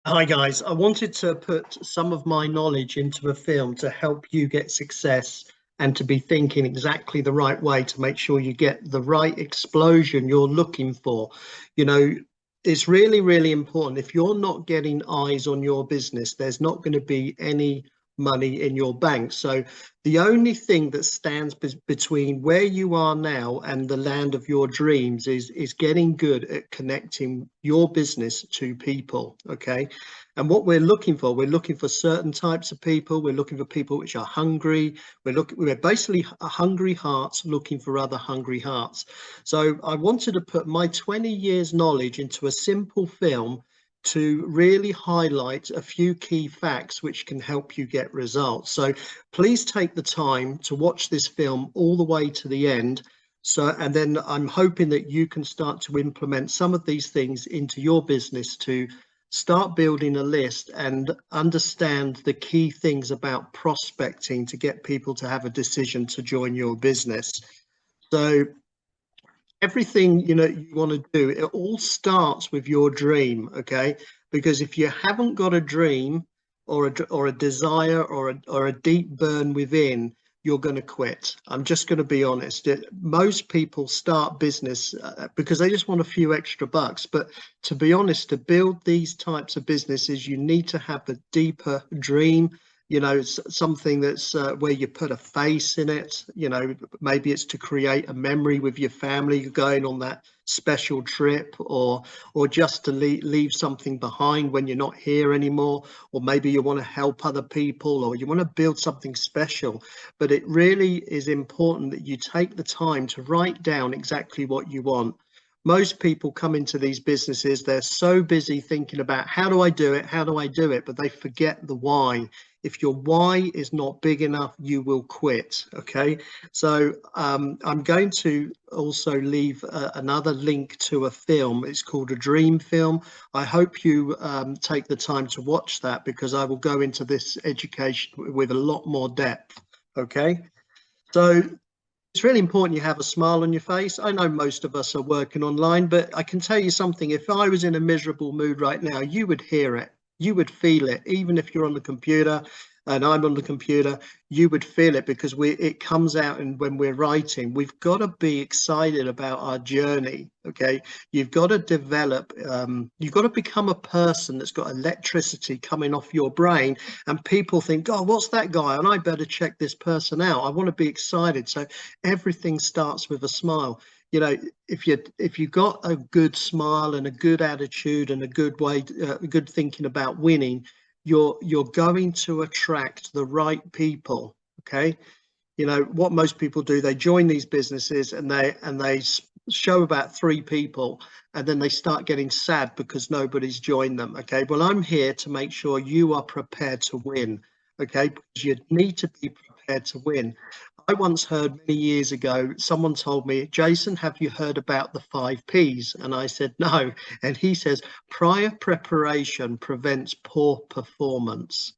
Hi guys, I wanted to put some of my knowledge into a film to help you get success and to be thinking exactly the right way to make sure you get the right explosion you're looking for. You know, it's really, really important. If you're not getting eyes on your business, there's not going to be any money in your bank. So the only thing that stands between where you are now and the land of your dreams is getting good at connecting your business to people. Okay. And what we're looking for certain types of people. We're looking for people which are hungry. We're basically hungry hearts looking for other hungry hearts. So I wanted to put my 20 years knowledge into a simple film to really highlight a few key facts which can help you get results. So please take the time to watch this film all the way to the end. So, and then I'm hoping that you can start to implement some of these things into your business to start building a list and understand the key things about prospecting to get people to have a decision to join your business. So everything you want to do, it all starts with your dream. Okay, because if you haven't got a dream or a desire or a deep burn within, you're going to quit. I'm just going to be honest. Most people start business because they just want a few extra bucks, but to be honest, to build these types of businesses, you need to have a deeper dream. It's something that's where you put a face in it. Maybe it's to create a memory with your family going on that special trip, or just to leave something behind when you're not here anymore, or maybe you want to help other people, or you want to build something special. But it really is important that you take the time to write down exactly what you want. Most people come into these businesses, they're so busy thinking about how do I do it, how do I do it, but they forget the why. If your why is not big enough, you will quit. Okay, so I'm going to also leave another link to a film. It's called A Dream Film. I hope you take the time to watch that, because I will go into this education with a lot more depth. Okay, so it's really important you have a smile on your face. I know most of us are working online, but I can tell you something. If I was in a miserable mood right now, you would hear it. You would feel it. Even if you're on the computer and I'm on the computer, you would feel it, because it comes out. And when we're writing, we've got to be excited about our journey. Okay. You've got to develop, you've got to become a person that's got electricity coming off your brain, and people think, oh, what's that guy? And I better check this person out. I want to be excited. So everything starts with a smile. If you got a good smile and a good attitude and a good way, good thinking about winning, you're going to attract the right people. Okay. What most people do, they join these businesses and they show about three people, and then they start getting sad because nobody's joined them. Okay, well, I'm here to make sure you are prepared to win. Okay, because you need to be prepared to win. I once heard many years ago, someone told me, Jason, have you heard about the 5 Ps? And I said, no. And he says, prior preparation prevents poor performance.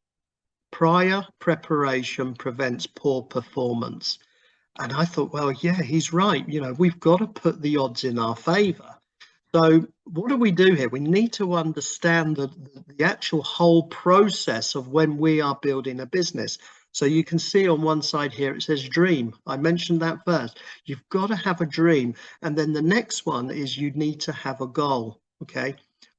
Prior preparation prevents poor performance. And I thought, well, yeah, he's right. We've got to put the odds in our favor. So what do we do here? We need to understand the actual whole process of when we are building a business. So you can see on one side here, it says dream. I mentioned that first. You've got to have a dream. And then the next one is you need to have a goal. Okay.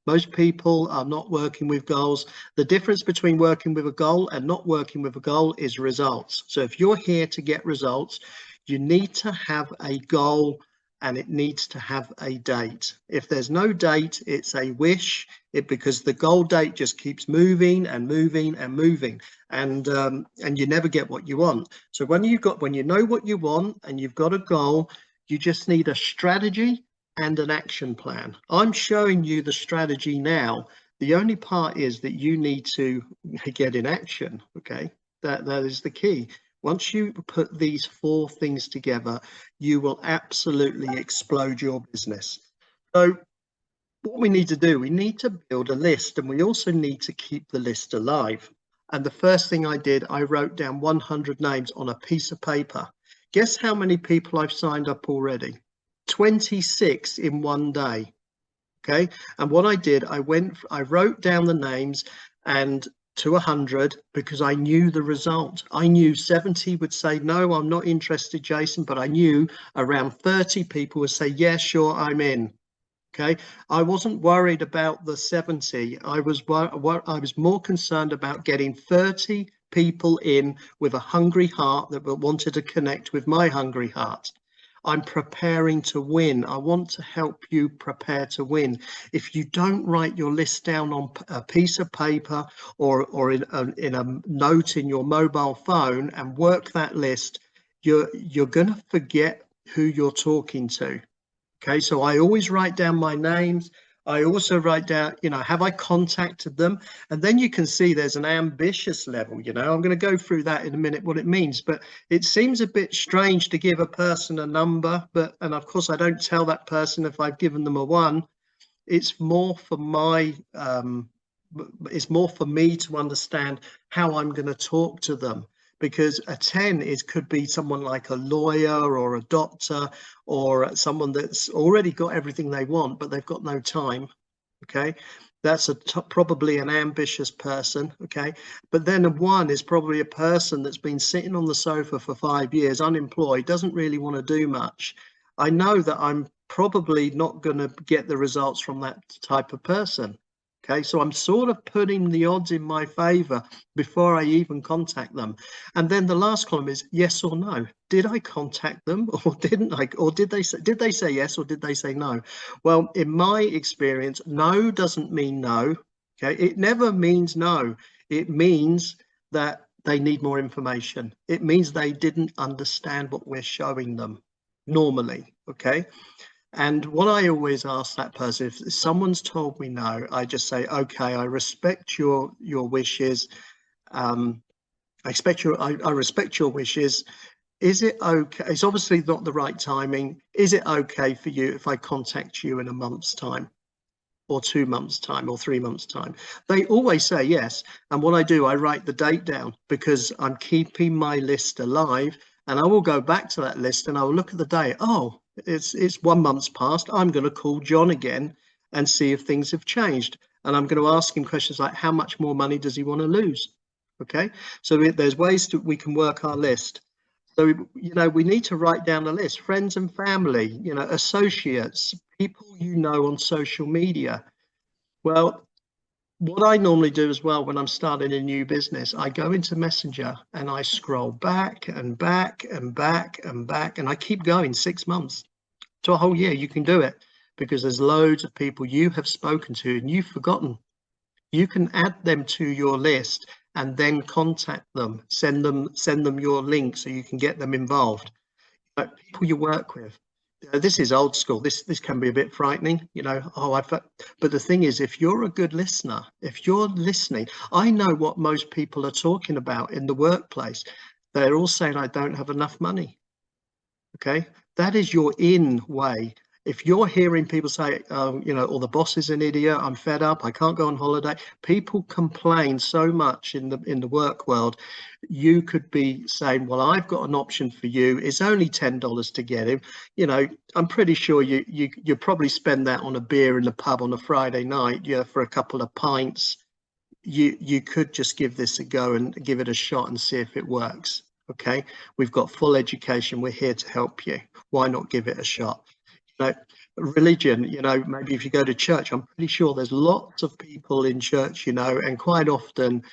Most people are not working with goals. The difference between working with a goal and not working with a goal is results. So if you're here to get results, you need to have a goal, and it needs to have a date. If there's no date, it's a wish, because the goal date just keeps moving and moving and moving, and you never get what you want. So when you know what you want and you've got a goal, you just need a strategy and an action plan. I'm showing you the strategy now. The only part is that you need to get in action. Okay, that is the key. Once you put these 4 things together, you will absolutely explode your business. So what we need to do, we need to build a list, and we also need to keep the list alive. And the first thing I did, I wrote down 100 names on a piece of paper. Guess how many people I've signed up already? 26 in one day. Okay. And what I did, I wrote down the names and to 100, because I knew the result. I knew 70 would say, no, I'm not interested, Jason, but I knew around 30 people would say, yeah, sure, I'm in. Okay. I wasn't worried about the 70. I was more concerned about getting 30 people in with a hungry heart that wanted to connect with my hungry heart. I'm preparing to win. I want to help you prepare to win. If you don't write your list down on a piece of paper or in a note in your mobile phone and work that list, you're going to forget who you're talking to. Okay, so I always write down my names. I also write down, have I contacted them? And then you can see there's an ambitious level. I'm going to go through that in a minute, what it means. But it seems a bit strange to give a person a number. And of course, I don't tell that person if I've given them a 1. It's more for it's more for me to understand how I'm going to talk to them, because a 10 could be someone like a lawyer or a doctor or someone that's already got everything they want, but they've got no time. Okay, that's probably an ambitious person. Okay, but then a 1 is probably a person that's been sitting on the sofa for 5 years, unemployed, doesn't really want to do much. I know that I'm probably not going to get the results from that type of person. Okay, so I'm sort of putting the odds in my favor before I even contact them. And then the last column is yes or no. Did I contact them or didn't I? Or did they say yes or did they say no? Well, in my experience, no doesn't mean no. Okay, it never means no. It means that they need more information. It means they didn't understand what we're showing them normally. Okay. And what I always ask that person, if someone's told me no, I just say, okay, I respect your wishes. I respect your wishes. Is it okay? It's obviously not the right timing. Is it okay for you if I contact you in a month's time, or 2 months' time, or 3 months' time? They always say yes. And what I do, I write the date down, because I'm keeping my list alive. And I will go back to that list and I will look at the day. Oh, it's 1 month's passed. I'm going to call John again and see if things have changed. And I'm going to ask him questions like, how much more money does he want to lose? Okay, so there's ways we can work our list. So, we need to write down a list: friends and family, associates, people on social media. Well, what I normally do as well when I'm starting a new business, I go into Messenger and I scroll back and back and back and back, and I keep going 6 months to a whole year. You can do it because there's loads of people you have spoken to and you've forgotten. You can add them to your list and then contact them, send them your link so you can get them involved. But people you work with, this is old school. This can be a bit frightening, but the thing is, if you're a good listener, if you're listening, I know what most people are talking about in the workplace. They're all saying, I don't have enough money. Okay, that is your in way. If you're hearing people say, or the boss is an idiot, I'm fed up, I can't go on holiday. People complain so much in the work world. You could be saying, well, I've got an option for you. It's only $10 to get him. I'm pretty sure you probably spend that on a beer in the pub on a Friday night, for a couple of pints. You could just give this a go and give it a shot and see if it works. Okay, we've got full education. We're here to help you. Why not give it a shot? Religion, maybe if you go to church, I'm pretty sure there's lots of people in church, and quite often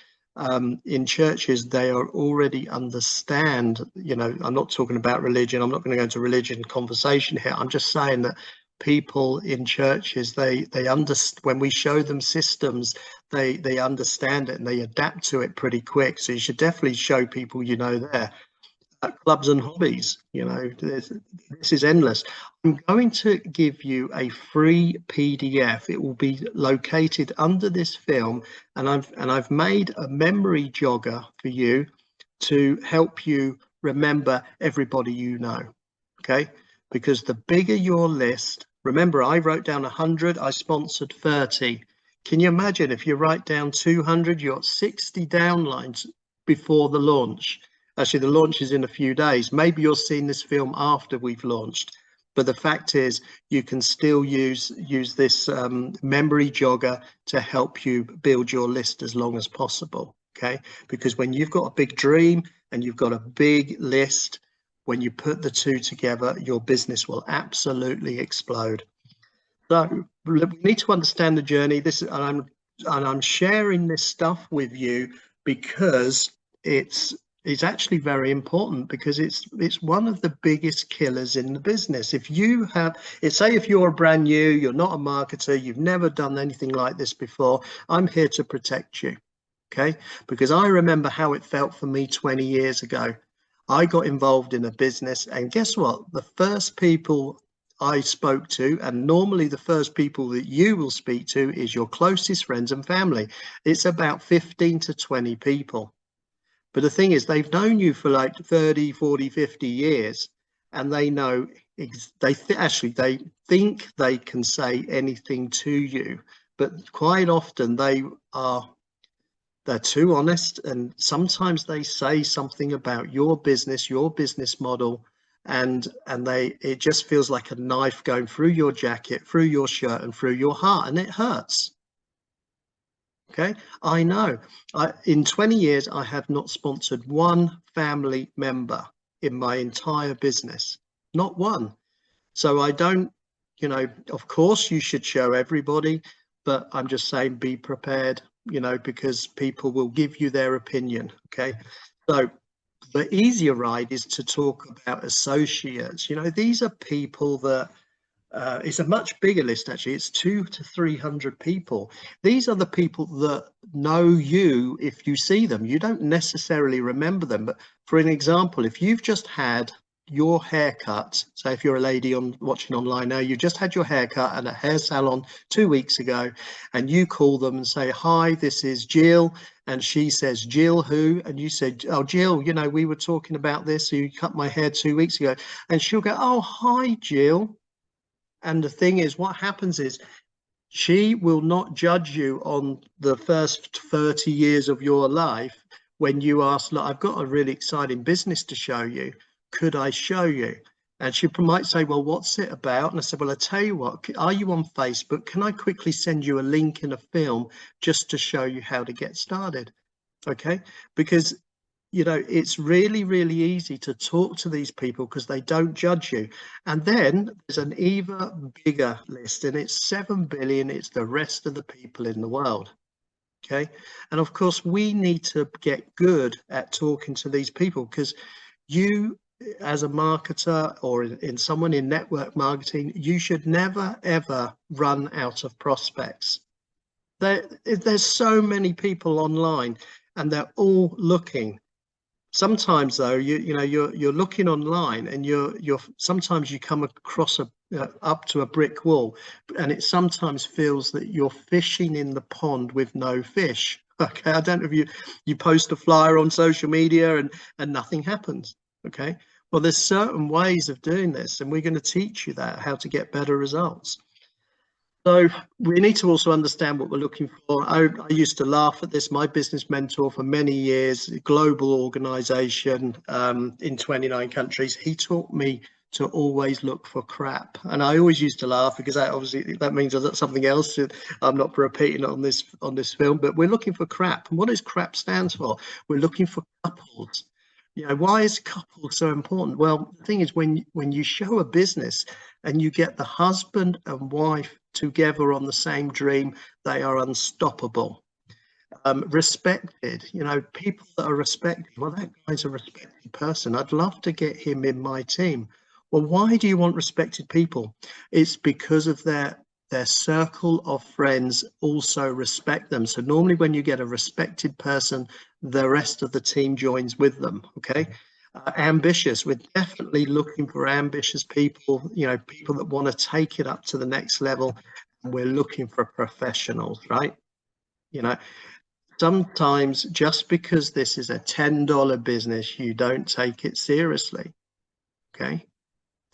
in churches, they are already understand, I'm not talking about religion. I'm not going to go into religion conversation here. I'm just saying that people in churches, they understand. When we show them systems, they understand it and they adapt to it pretty quick. So you should definitely show people, there. Clubs and hobbies, this is endless. I'm going to give you a free PDF. It will be located under this film, and I've made a memory jogger for you to help you remember everybody okay? Because the bigger your list, remember, I wrote down 100, I sponsored 30. Can you imagine if you write down 200, you're at 60 downlines before the launch? Actually, the launch is in a few days. Maybe you're seeing this film after we've launched. But the fact is, you can still use this memory jogger to help you build your list as long as possible. Okay, because when you've got a big dream and you've got a big list, when you put the two together, your business will absolutely explode. So we need to understand the journey. I'm sharing this stuff with you because it's actually very important, because it's one of the biggest killers in the business. If you have it, say if you're brand new, you're not a marketer, you've never done anything like this before, I'm here to protect you. Okay, because I remember how it felt for me 20 years ago. I got involved in a business, and guess what? The first people I spoke to, and normally the first people that you will speak to, is your closest friends and family. It's about 15 to 20 people. But the thing is, they've known you for like 30, 40, 50 years, and they know actually they think they can say anything to you, but quite often they're too honest, and sometimes they say something about your business model, and it just feels like a knife going through your jacket, through your shirt, and through your heart, and it hurts. Okay, I know. In 20 years, I have not sponsored one family member in my entire business, not one. So I don't, of course you should show everybody, but I'm just saying, be prepared, because people will give you their opinion. Okay. So the easier ride is to talk about associates. These are people that it's a much bigger list, actually. It's 200 to 300 people. These are the people that know you if you see them. You don't necessarily remember them. But for an example, if you've just had your haircut, so if you're a lady watching online now, you just had your haircut at a hair salon 2 weeks ago, and you call them and say, hi, this is Jill. And she says, Jill who? And you said, oh, Jill, we were talking about this. You cut my hair 2 weeks ago. And she'll go, oh, hi, Jill. And the thing is, what happens is, she will not judge you on the first 30 years of your life when you ask, look, I've got a really exciting business to show you. Could I show you? And she might say, well, what's it about? And I said, well, I tell you what, are you on Facebook? Can I quickly send you a link in a film just to show you how to get started? Okay, because it's really, really easy to talk to these people because they don't judge you. And then there's an even bigger list, and it's 7 billion. It's the rest of the people in the world. Okay. And of course, we need to get good at talking to these people, because you, as a marketer or in someone in network marketing, you should never, ever run out of prospects. There's so many people online, and they're all looking. Sometimes though, you're looking online, and sometimes you come across up to a brick wall, and it sometimes feels that you're fishing in the pond with no fish. Okay, I don't know if you post a flyer on social media and nothing happens. Okay, well, there's certain ways of doing this, and we're going to teach you how to get better results. So we need to also understand what we're looking for. I used to laugh at this. My business mentor for many years, a global organization in 29 countries, he taught me to always look for crap. And I always used to laugh, because that means that something else. I'm not repeating it on this film, but we're looking for crap. And what does crap stand for? We're looking for couples. Why is couples so important? Well, the thing is, when you show a business and you get the husband and wife together on the same dream, they are unstoppable. Respected, people that are respected. Well, that guy's a respected person. I'd love to get him in my team. Well, why do you want respected people? It's because of their circle of friends also respect them. So normally when you get a respected person, the rest of the team joins with them. Okay. Ambitious, we're definitely looking for ambitious people, people that want to take it up to the next level. And we're looking for professionals, right? Sometimes just because this is a $10 business, you don't take it seriously. Okay.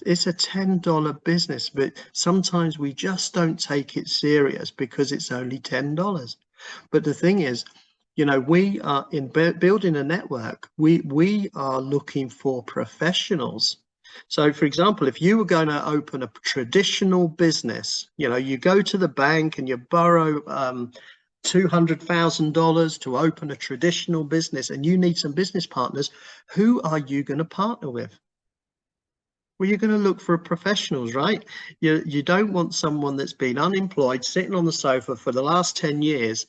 It's a $10 business, but sometimes we just don't take it serious because it's only $10. But the thing is, we are in building a network. We are looking for professionals. So, for example, if you were going to open a traditional business, you know, you go to the bank and you borrow $200,000 to open a traditional business, and you need some business partners. Who are you going to partner with? Well, you're going to look for professionals, right? You don't want someone that's been unemployed, sitting on the sofa for the last 10 years.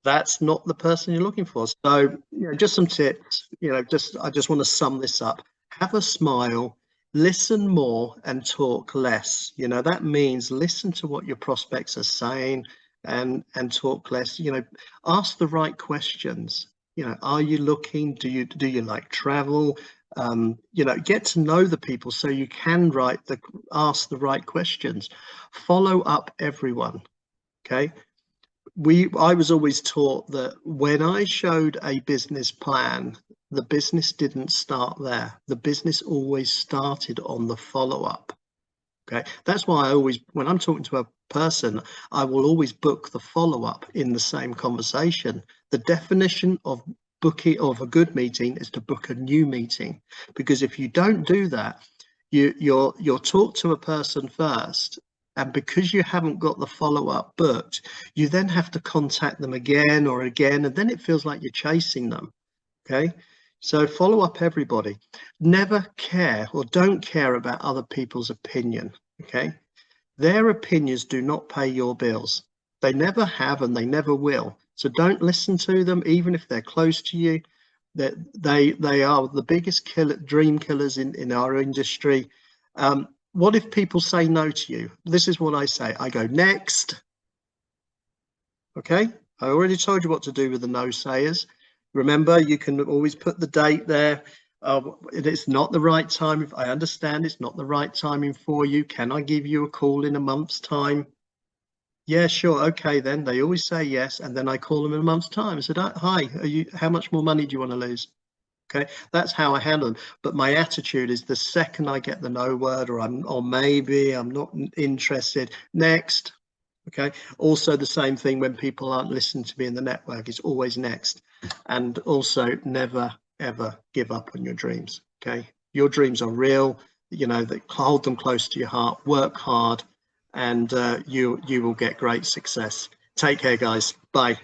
That's not the person you're looking for. So, you know, just some tips, you know, I just want to sum this up. Have a smile, listen more and talk less. You know, that means listen to what your prospects are saying and talk less. You know, ask the right questions. You know, are you looking? Do you like travel? You know, get to know the people so you can ask the right questions. Follow up everyone. Okay. I was always taught that when I showed a business plan, the business didn't start there. The business always started on the follow up. Okay. That's why I always, when I'm talking to a person, I will always book the follow up in the same conversation. The definition of booking of a good meeting is to book a new meeting, because if you don't do that, you'll talk to a person first, and because you haven't got the follow-up booked, you then have to contact them again or again, and then it feels like you're chasing them. Okay. So follow up everybody. Never care or don't care about other people's opinion. Okay. Their opinions do not pay your bills. They never have and they never will. So don't listen to them, even if they're close to you. That they are the biggest dream killers in our industry. What if people say no to you? This is what I say. I go, next. Okay. I already told you what to do with the no sayers. Remember, you can always put the date there. It's not the right time. If I understand it's not the right timing for you, can I give you a call in a month's time? Yeah, sure. Okay, then they always say yes, and then I call them in a month's time. I said, hi, how much more money do you want to lose? Okay, that's how I handle them. But my attitude is, the second I get the no word, or maybe I'm not interested, next. Okay. Also, the same thing when people aren't listening to me in the network, it's always next. And also, never ever give up on your dreams. Okay. Your dreams are real. You know, that, hold them close to your heart, work hard, and you will get great success. Take care, guys. Bye.